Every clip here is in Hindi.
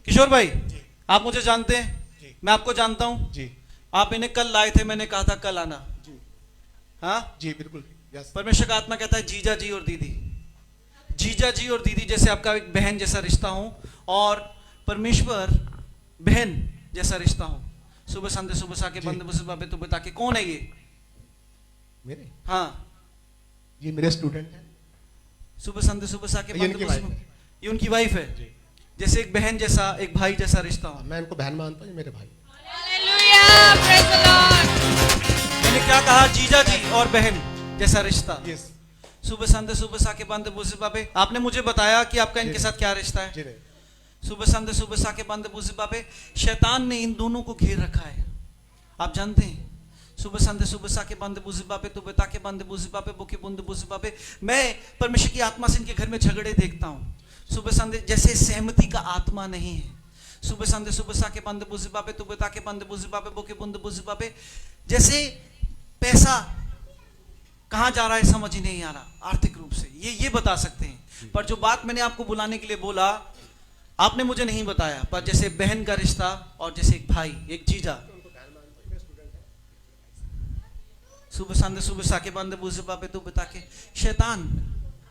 किशोर भाई, आप मुझे जानते हैं, मैं आपको जानता हूं जी आप इन्हें कल लाए थे, मैंने कहा था कल आना। जी हाँ, जी बिल्कुल यस परमेश्वर का आत्मा कहता है जीजा जी और दीदी, जीजा जी और दीदी जैसे आपका एक बहन जैसा रिश्ता हूं, और परमेश्वर बहन जैसा रिश्ता हूं। सुबह संध्या सुबह सा के जी। बंद बुसे बाबे तो बता के कौन है ये? मेरे हाँ, ये मेरे स्टूडेंट हैं। सुबह संध्या सुबह सा के ये बंद इनकी बुसे wife है। ये उनकी वाइफ है। जी जैसे एक बहन जैसा, एक भाई जैसा रिश्ता हो। मैं इनको बहन मानता हूँ, ये मेरे भाई। Hallelujah! Praise the Lord! मैंने क्या कहा? जीजा जी और बहन जैसा रिश्ता। यस सुबह संध्या सुबह सा के बंद बुसे बाबे, आपने मुझे बताया कि आपका इनके जी। साथ क्या रिश्ता है। जी नहीं सुबह संध्या सुबह सा के बंद बुसे बाबे, शैतान ने इन दोनों को घेर रखा है, आप जानते हैं। सुबह संध्या सुबह सा के बंद बुसे बाबे तो बता के बंद बुसे बाबे बुके बुंद बुसे बाबे। मैं परमेश्वर की आत्मा से इनके घर में झगड़े देखता हूँ। सुबह संध्या जैसे सहमति का आत्मा नहीं है। सुबह संध्या सुबह सा के बंद बुसे बाबे तो बता के बंद बुसे बाबे बुके बुंद बुसे बाबे। जैसे पैसा कहाँ जा रहा है समझ ही नहीं आ रहा आर्थिक रूप से, ये बता सकते हैं। पर जो बात मैंने आपको बुलाने के लिए बोला, आपने मुझे नहीं बताया। पर जैसे बहन का रिश्ता और जैसे एक भाई, एक जीजा। सुबह संध्या सुबह सा के बंद बुसे बाबे तो बता के, शैतान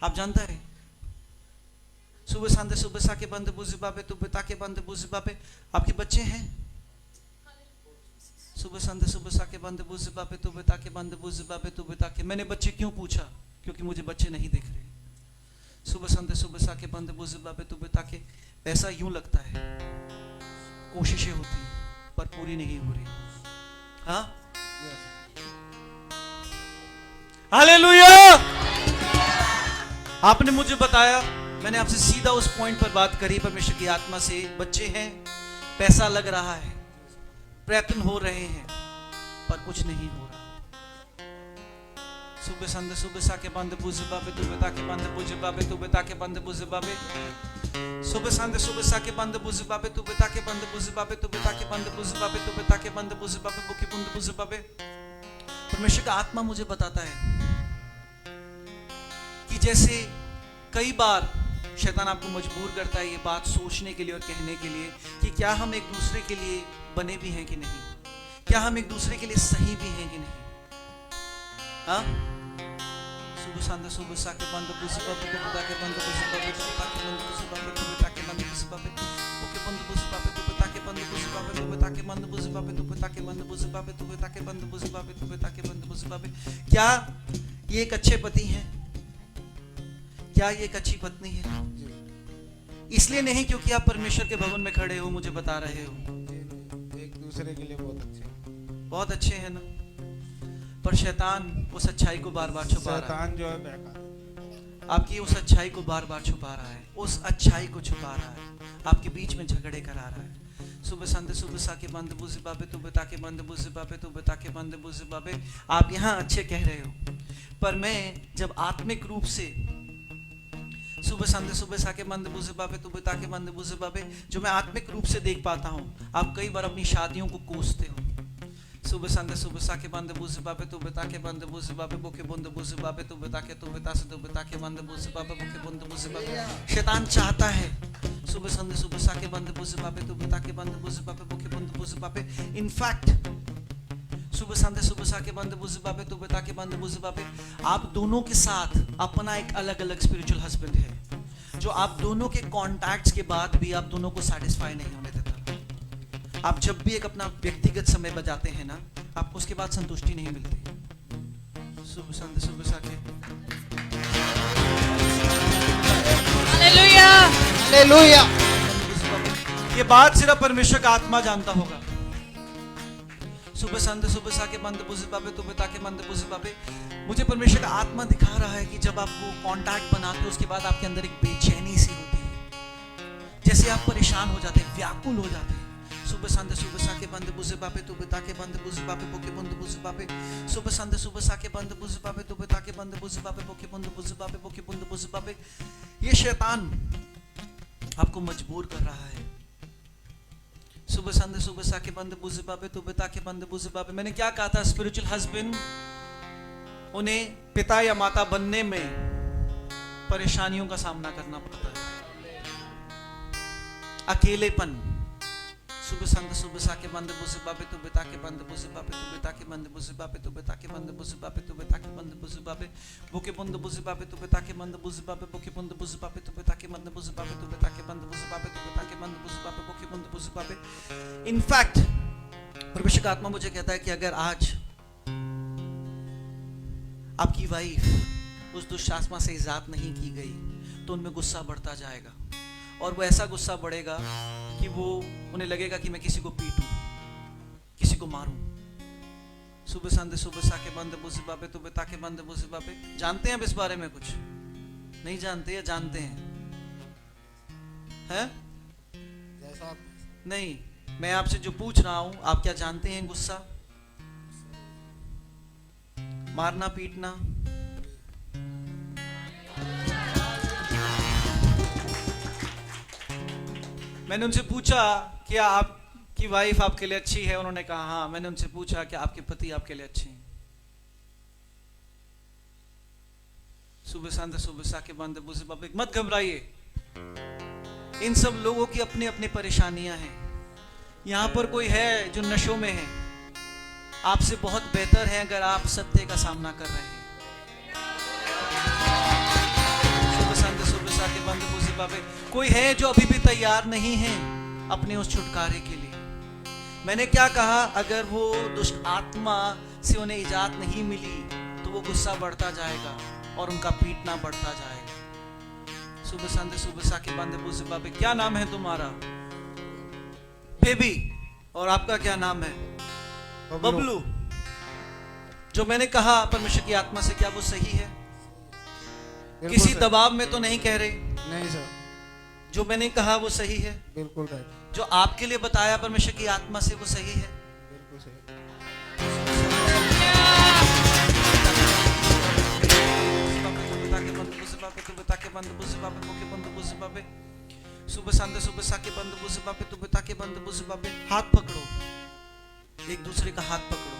आप जानता है। सुबह संध्या सुबह सा के बंद बुसे बाबे तो बता के बंद बुसे बाबे, आपके बच्चे हैं। सुबह संध्या सुबह सा के बंद बुसे बाबे तो बता के बंद बुसे बाबे तो बता के। मैंने बच्चे क्यों पूछा? क्योंकि मुझे बच्चे नहीं दिख रहे। सुबह संध्या सुबह सा के बंद बुसे बाबे तो बता के। ऐसा यूं लगता है कोशिशें होती हैं पर पूरी नहीं हो रही। हाँ, हालेलुया। आपने मुझे बताया, मैंने आपसे सीधा उस पॉइंट पर बात करी परमेश्वर की आत्मा से। बच्चे हैं, पैसा लग रहा है, प्रयत्न हो रहे हैं पर कुछ नहीं हो रहा। सुबह संध्या सुबह सा के बंद बुझे बाबे तू बता के बंद बुझे बाबे तू बता के बंद बुझे बाबे। सुबह संध्या सुबह सा के बंद बुझे बाबे तू बता के बंद बुझे बाबे तू बता के बंद बुझे बाबे तू बता के बंद बुझे बाबे बुके बंद बुझे बाबे। परमेश्वर का आत्मा मुझे बताता है कि जैसे कई बार शैतान आपको मजबूर करता है ये बात सोचने के लिए और कहने के लिए कि क्या हम एक दूसरे के लिए बने भी हैं कि नहीं, क्या हम एक दूसरे के लिए सही भी हैं कि नहीं। हाँ, सुबह संध्या सुबह सा के बंद बुझे बाबे तो बता के बंद बुझे बाबे तो बता के बंद बुझे बाबे तो बता के बंद बुझे बाबे ओके बंद बुझे बाबे तो बता के बंद बुझे बाबे तो बता के बंद बुझे बाबे तो बता के बंद बुझे बाबे तो बता के बंद बुझे बाबे तो बता के बंद बुझे बाबे। क्या ये एक अच्छे पति हैं? क्या ये एक अच्छी पत्नी है? इसलिए नहीं क्योंकि आप परमेश्वर के भवन में खड़े हो मुझे बता रहे हो। एक दूसरे के लिए बहुत अच्छे हैं ना, पर शैतान उस अच्छाई को बार बार छुपा रहा है। शैतान जो है बेकार। आपकी उस अच्छाई को बार बार छुपा रहा है, उस अच्छाई को छुपा रहा है, आपके बीच में झगड़े करा रहा है। सुबह संध्या सुबह सा के बंद बुझे बाबे तू बता के बंद बुझे बाबे तू बता के बंद बुझे बाबे। आप यहाँ अच्छे कह रहे हो, पर मैं जब आत्मिक रूप से सुबह संध्या सुबह सा के बंद बुझे बाबे तू बता के बंद बुझे बाबे, जो मैं आत्मिक रूप से देख पाता हूँ, आप कई बार अपनी शादियों को कोसते हो। सुबह संध्या सुबह सा के बंद बुझे बाबे तू बता के बंद बुझे बाबे बुके बुंद बुझे बाबे तू बता के तू बता से तू बता के बंद बुझे बाबे बुके बुंद बुझे बाबे। शैतान चाहता है सुबह संध्या सुबह सा के बंद बुझे बाबे तू बता के बंद बुझे बाबे बुके बुंद बुझे बाबे। इनफैक्ट सुबह संध्या सुबह सा के बंद बुझे बाबे तू बता के बंद बुझे बाबे, आप दोनों के साथ अपना एक अलग अलग स्पिरिचुअल हस्बैंड है, जो आप दोनों के कॉन्टैक्ट्स के बाद भी आप दोनों को सेटिस्फाई नहीं होने देता। आप जब भी एक अपना व्यक्तिगत समय बजाते हैं ना, आपको उसके बाद संतुष्टि नहीं मिलती। सुबह संध्या सुबह सा के Hallelujah! हालेलुया। ये बात सिर्फ परमेश्वर का आत्मा जानता होगा। सुबह संध्या सुबह सा के बंद बुझे बाबे तो बता के बंद बुझे बाबे। मुझे परमेश्वर का आत्मा दिखा रहा है कि जब आप वो कांटेक्ट बनाते हो उसके बाद आपके अंदर एक बेचैनी सी होती है, जैसे आप परेशान हो जाते हैं, व्याकुल हो जाते हैं। सुबह संध्या सुबह सा के बंद बुझे बाबे तो बता के बंद बुझे बाबे बोके बंद बुझे बाबे। सुबह संध्या सुबह सा के बंद बुझे बाबे तो बता के बंद बुझे बाबे बोके बंद बुझे बाबे बोके बंद बुझे बाबे। ये शैतान आपको मजबूर कर रहा है। सुबह संध्या सुबह सा के बंद बुझे बाबे तो बता के बंद बुझे बाबे। मैंने क्या कहा था? स्पिरिचुअल हस्बैंड उन्हें पिता या माता बनने में परेशानियों का सामना करना पड़ता है। अकेलेपन सुबह संत सुबह साके बंद बुझे बाबे तू बेता के बंद बुझे बाबे तू बेता के बंद बुझे बाबे तू बेता के बंद बुझे बाबे तू बेता के बंद बुझे बाबे बुके बंद बुझे बाबे तू बेता के बंद बुझे बाबे बुके बंद बुझे बाबे तू बेता के बंद बुझे बाबे तू बेता के बंद बुझे बाबे तू बेता के बंद बुझे बाबे बुके बंद बुझे बाबे। इनफैक्ट परमेश्वर का आत्मा मुझे कहता है कि अगर आज आपकी वाइफ उस दुष्ट आत्मा से इजाद नहीं की गई तो उनमें गुस्सा बढ़ता जाएगा और वो ऐसा गुस्सा बढ़ेगा कि वो उन्हें लगेगा कि मैं किसी को पीटूं, किसी को मारूं। सुबह संदे सुबह साके बंद बुझे बाबे तू बेता के बंद बुझे बाबे। जानते हैं अब इस बारे में कुछ नहीं जानते या जानते हैं? हैं? जैसा आप नहीं, मैं आपसे जो पूछ रहा हूं आप क्या जानते हैं? गुस्सा, मारना पीटना, मैंने उनसे पूछा क्या आपकी वाइफ आपके लिए अच्छी है? उन्होंने कहा हाँ। मैंने उनसे पूछा कि आपके पति आपके लिए अच्छे हैं? सुबह संत सुबह साके बंद बुझे बाबे। मत घबराइए, इन सब लोगों की अपनी अपनी परेशानियां हैं। यहां पर कोई है जो नशों में है, आपसे बहुत बेहतर है अगर आप सत्य का सामना कर रहे हैं। सुबह संत सुबह साके बंद बुझे बाबे। कोई है जो अभी भी तैयार नहीं है अपने उस छुटकारे के लिए। मैंने क्या कहा, अगर वो दुष्ट आत्मा से उन्हें इजाजत नहीं मिली तो वो गुस्सा बढ़ता जाएगा और उनका पीटना बढ़ता जाएगा। सुबह संत सुबह साके बंद बुझे बाबे। क्या नाम है तुम्हारा? बेबी। और आपका क्या नाम है? बबलू। जो मैंने कहा परमेश्वर की आत्मा से, क्या वो सही है? बिल्कुल किसी सही। दबाव में तो नहीं कह रहे? नहीं सर, जो मैंने कहा वो सही है? बिल्कुल राइट, जो आपके लिए बताया परमेश्वर की आत्मा से वो सही है? बिल्कुल सही। सुबह संत सुबह साके बंद बुझे बाबे तू बेता के बंद बुझे बाबे। हाथ पकड़ो, एक दूसरे का हाथ पकड़ो।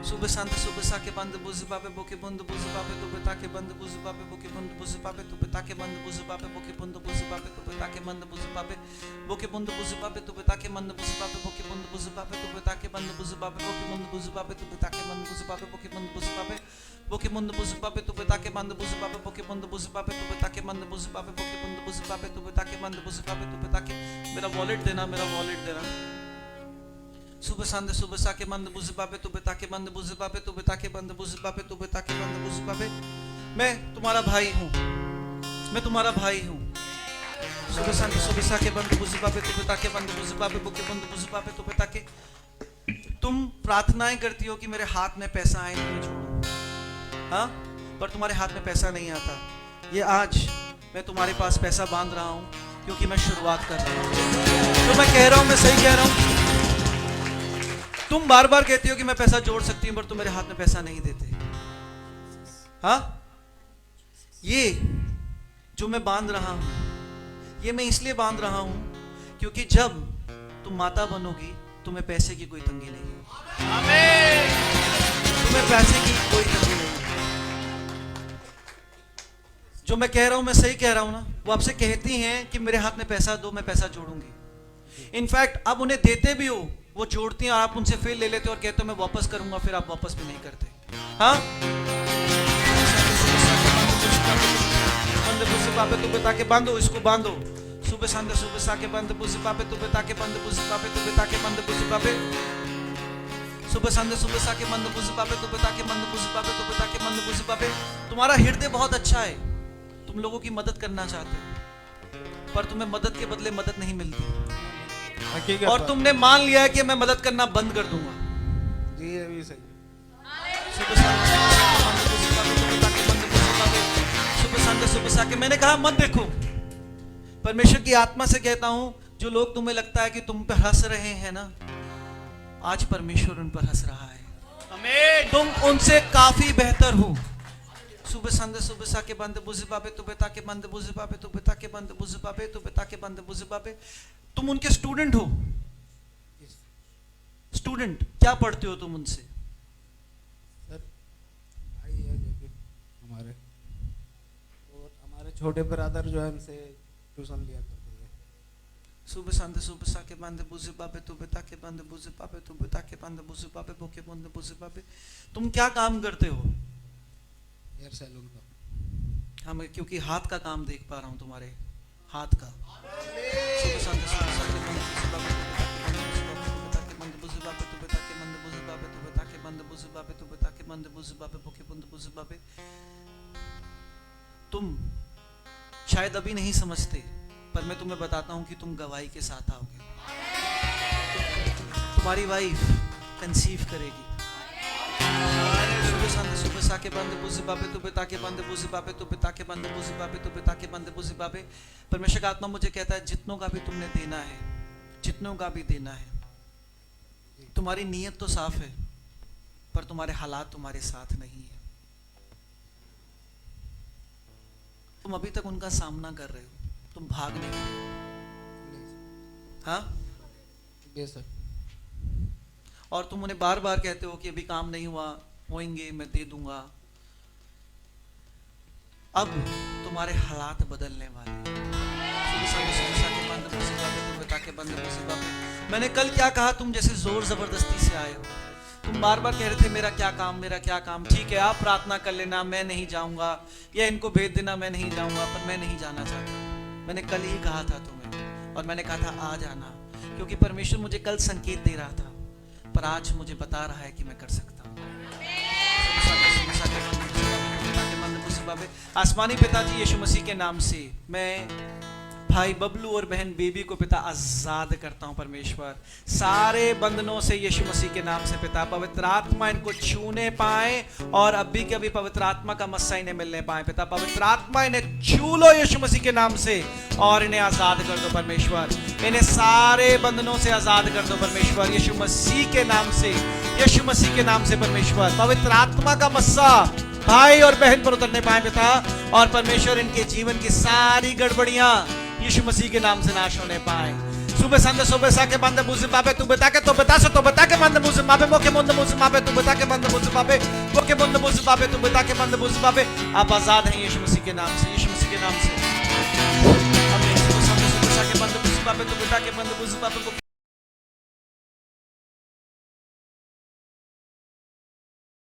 सुबह संत सुबह साके बंद बुझे बाबे बोके बंद बुझे बाबे तू बेता के बंद बुझे बाबे बोके बंद बुझे बाबे तू बेता के बंद बुझे बाबे बोके बंद बुझे बाबे तू बेता के बंद बुझे बाबे बोके बंद बुझे बाबे तू बेता के बंद बुझे बाबे बोके बंद बुझे बाबे तू बेता के बंद बुझे बाबे बोके बंद बुझे बाबे तू बेता के बंद बुझे बाबे बोके बंद बुझे बाबे बोके बंद बुझे बाबे तू बेता के बंद बुझे बाबे बोके बंद बुझे बाबे तू बेता के बंद बुझे बाबे बोके बंद बुझे बाबे तू बेता के बंद बुझे बाबे तू बेता के। मेरा वॉलेट देना, मेरा वॉलेट देना। सुबह संत सुबह साके बंद बुझे बाबे तू बेता के बंद बुझे बाबे तू बेता के बंद बुझे बाबे तू बेता के बंद बुझे बाबे। मैं तुम्हारा भाई हूँ, मैं तुम्हारा भाई हूँ। सुबह संत सुबह साके बंद बुझे बाबे तू बेता के बंद बुझे बाबे बोके बंद बुझे बाबे तू बेता के। तुम प्रार्थनाएं करती हो कि मेरे हाथ में पैसा आए तो मैं छोड़ूं, हाँ, पर तुम्हारे हाथ में पैसा नहीं आता। ये आज मैं तुम्हारे पास पैसा बांध रहा हूँ क्योंकि मैं शुरुआत कर रहा हूँ। जो मैं कह रहा हूँ मैं सही कह रहा हूँ? तुम बार बार कहती हो कि मैं पैसा जोड़ सकती हूँ पर तुम मेरे हाथ में पैसा नहीं देते, हाँ? ये जो मैं बांध रहा हूँ ये मैं इसलिए बांध रहा हूँ क्योंकि जब तुम माता बनोगी तुम्हें पैसे की कोई तंगी नहीं होगी। तुम्हें पैसे की कोई तंगी नहीं होगी। जो मैं कह रहा हूं मैं सही कह रहा हूं ना? वो आपसे कहती हैं कि मेरे हाथ में पैसा दो, मैं पैसा जोड़ूंगी। इनफैक्ट अब उन्हें देते भी हो, वो जोड़ती हैं और आप उनसे फिर ले लेते हो और कहते हो मैं वापस करूंगा, फिर आप वापस भी नहीं करते, हाँ? बंद बुझे बाबे तू बेता के बांधो, इसको बांधो। सुबह संत सुबह साके बंद बुझे बाबे तू बेता के बंद बुझे बाबे तू बेता के बंद बुझे बाबे। सुबह संत सुबह साके बंद बुझे बाबे तू बेता के बंद बुझे बाबे तू बेता के बंद बुझे बाबे। तुम्हारा हृदय बहुत अच्छा है, तुम लोगों की मदद करना चाहते हो पर तुम्हें मदद के बदले मदद नहीं मिलती हकीकत और बात। तुमने मान लिया है कि मैं मदद करना बंद कर दूंगा। जी ये भी सही है। सुबह संत सुबह साके मैंने कहा मत देखो। परमेश्वर की आत्मा से कहता हूं जो लोग तुम्हें लगता है कि तुम पर हंस रहे हैं ना, आज परमेश्वर उन पर हंस रहा है। तुम उनसे काफी बेहतर हो। सुबह संत सुबह साके बंद बुझे बाबे तू बेता के बंद बुझे बाबे तू बेता के बंद बुझे बाबे तू बेता के बंद बुझे बाबे। तुम उनके स्टूडेंट हो। स्टूडेंट क्या पढ़ते हो तुम उनसे? सर भाई है लेकिन हमारे, और हमारे छोटे ब्रदर जो है उनसे ट्यूशन लिया करते थे। Sube sante sube sake bande buzi babe tube take bande buzi babe tube take bande buzi babe boke bande buzi babe. तुम क्या काम करते हो? हेयर सैलून का। हाँ, मैं क्योंकि हाथ का काम देख पा रहा हूँ तुम्हारे हाथ का। सुबह शांति सुबह शांति बंद बुझे बाबे तू बता के बंद बुझे बाबे तू बता के बंद बुझे बाबे तू बता के बंद बुझे बाबे तू बता के बंद बुझे बाबे बोके बंद बुझे बाबे। तुम शायद अभी नहीं समझते, पर मैं तुम्हें बताता हूँ कि तुम गवाही के साथ आओगे। तुम्हारी वाइफ कंसीव करेगी। सुबह साके बंद बुझे बाबे तू बता के बंद बुझे बाबे तू बता के बंद बुझे बाबे तू बता के बंद बुझे बाबे। परमेश्वर का आत्मा मुझे कहता है जितनों का भी तुमने देना है, जितनों का भी देना है, तुम्हारी नीयत तो साफ है, पर तुम्हारे हालात तुम्हारे साथ नहीं है। तुम अभी तक उनका सामना कर रहे हो, तुम भाग नहीं रहे। हाँ, यस सर। और तुम उन्हें बार बार कहते हो कि अभी काम नहीं हुआ, होएंगे, मैं दे दूंगा। अब तुम्हारे हालात बदलने वाले हैं। मैंने कल क्या कहा, तुम जैसे जोर जबरदस्ती से आए हो। तुम बार बार कह रहे थे मेरा क्या काम, मेरा क्या काम। ठीक है, आप प्रार्थना कर लेना, मैं नहीं जाऊंगा, या इनको भेज देना, मैं नहीं जाऊंगा, पर मैं नहीं जाना चाहता। मैंने कल ही कहा था तुम्हें, और मैंने कहा था आ जाना, क्योंकि परमेश्वर मुझे कल संकेत दे रहा था, पर आज मुझे बता रहा है कि मैं कर सकता हूँ। आसमानी पिताजी यीशु मसीह के नाम से मैं भाई बबलू और बहन बेबी को पिता आजाद करता हूं। परमेश्वर सारे बंधनों से यीशु मसीह के नाम से पिता, पवित्र आत्मा इनको छूने पाए, और अभी के अभी पवित्र आत्मा का मस्सा इन्हें मिलने पाए। पिता पवित्र आत्मा इन्हें छू लो यीशु मसीह के नाम से, और इन्हें आजाद कर दो परमेश्वर। इन्हें सारे बंधनों से आजाद कर दो परमेश्वर, यीशु मसीह के नाम से, यीशु मसीह के नाम से परमेश्वर। पवित्र आत्मा का मस्सा भाई और बहन पर उतरने पाए पिता, और परमेश्वर इनके जीवन की सारी गड़बड़ियां यीशु मसीह के नाम से नाश होने पाए। सुबह संदे सुबह साके बंद बुझे बाबे तू बता के तो बता से तो बता के बंद बुझे बाबे मोके बंद बुझे बाबे तू बता के बंद बुझे बाबे मोके बंद बुझे बाबे तू बता के बंद बुझे बाबे। आप आजाद हैं यीशु मसीह के नाम से, यीशु मसीह के नाम से। आमीन। सुबह संदे सुबह साके बंद बुझे बाबे तू बता के बंद बुझे बाबे मोके